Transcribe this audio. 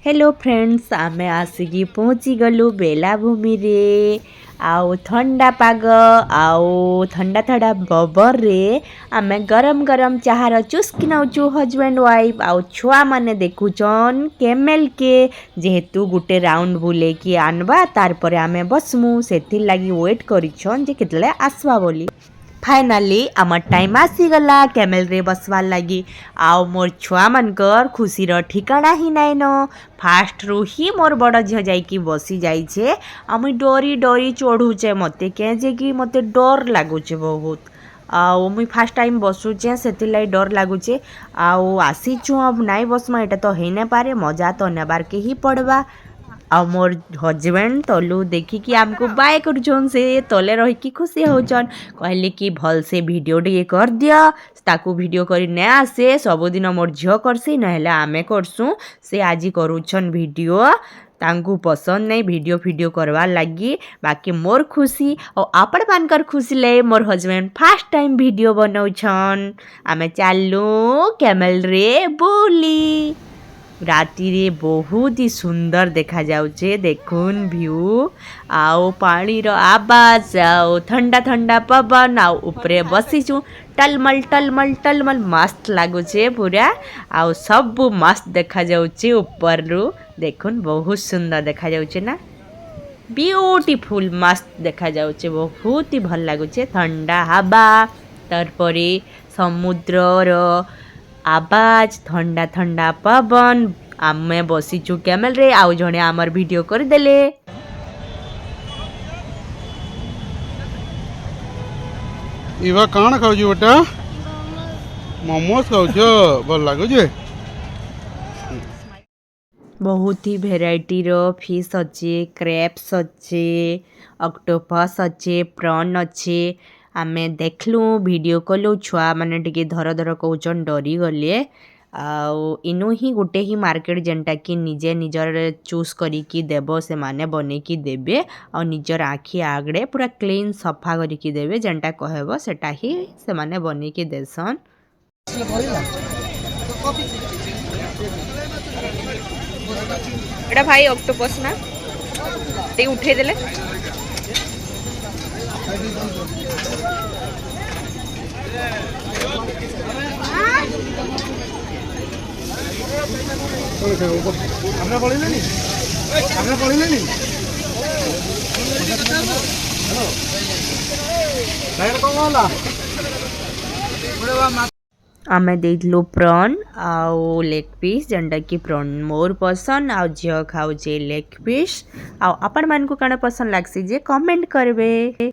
Hello friends, आमे आसिकी पहुँची गलु बेलाभूमि रे। आउ ठंडा पाग आउ ठंडा ठंडा बबर रे आमे गरम गरम चाहार चुस्की नौचु हजबैंड वाइफ आउ छुआ माने देखुचन केमेल के जेहेतु गुटे राउंड बुले कि आनबा तार परे आमे बसमु सेथिर लागी वेट करिछन जे केतले आसबा बोली। फाइनाली आम टाइम आसीगला कैमेल रे बसवार लगी। आउ मोर छुआ मनकर खुशी ठिकाना ही नाइन। फास्ट रू ही मोर बड़ झील जाइकी बसी जाइछे। मुई डरी डरी चढ़ुचे मते जे कि मते डर लगुचे बहुत। आउ मुई फास्ट टाइम बसुचे से डर लगुचे। आउ आसीचु अब नाई बसमा एटा तो है न पारे, मजा तो नेबार के ही पड़वा। आ मोर हजबैंड तलू देखिकी आमको बाय करुछन, से तले रहीकि खुशी होचन। कहले कि भल से वीडियो टे कर दिया, ताकू वीडियो करी न आसे सबुदिन मोर झियो करसी नहेले आमे करसु। से आज करुछन वीडियो, तांकू पसंद नहीं वीडियो करवार लगी। बाकी मोर खुशी और आपण मानकर खुशी ले मोर हजबैंड फर्स्ट टाइम वीडियो बनाउछन। आमे चालू कैमल रे बुली। राति रे बहुत ही सुंदर देखा जाउचे, देखुन व्यू आओ पानी रो आवाज आओ ठंडा ठंडा पवन आओ ऊपरे बसीचु टलमल टलमल टलमल मस्त लागुचे पूरा। आओ सब मस्त देखा जाउचे ऊपर रु, देखुन बहुत सुंदर देखा जाउचे ना, ब्यूटीफुल मस्त देखा जाउचे, बहुत ही भल लागुचे। ठंडा हवा तार परे समुद्र रो आवाज ठंडा ठंडा पवन। आमे बसीचु कैमल रे, आउ जणे आमर वीडियो कर देले। इवा काण खाउछु बेटा? मोमोस खाउछो, भल लागुचे। बहुत ही भेराइटी रो फिश अच्छे, क्रैप्स अच्छे, ऑक्टोपस अच्छे, प्रॉन अच्छे। आमे देखलु वीडियो कलु, छुआ माने टिके धर धर कहउचन डरी गले। आउ इनु ही गुटे ही मार्केट जेनटा कि निजे निजर चूज करिकी देबो, से माने बनेकी देबे और निजर आखि आगड़े पूरा क्लीन सफा करिकी देबे, जेनटा कहबो सेटा ही से माने बनेकी देसन। एटा भाई ऑक्टोपस ना ते उठे देले। আমরা পড়িলেনি আমরা পড়িলেনি হ্যালো ভাইরা কোন होला आमे देइलु प्रॉन आउ लेग पीस, जेनटा कि प्रॉन मोर पसंद आउ झियो खाउचे लेग पीस। आउ आपण मान को काना पसंद लागसी जे कमेंट करबे।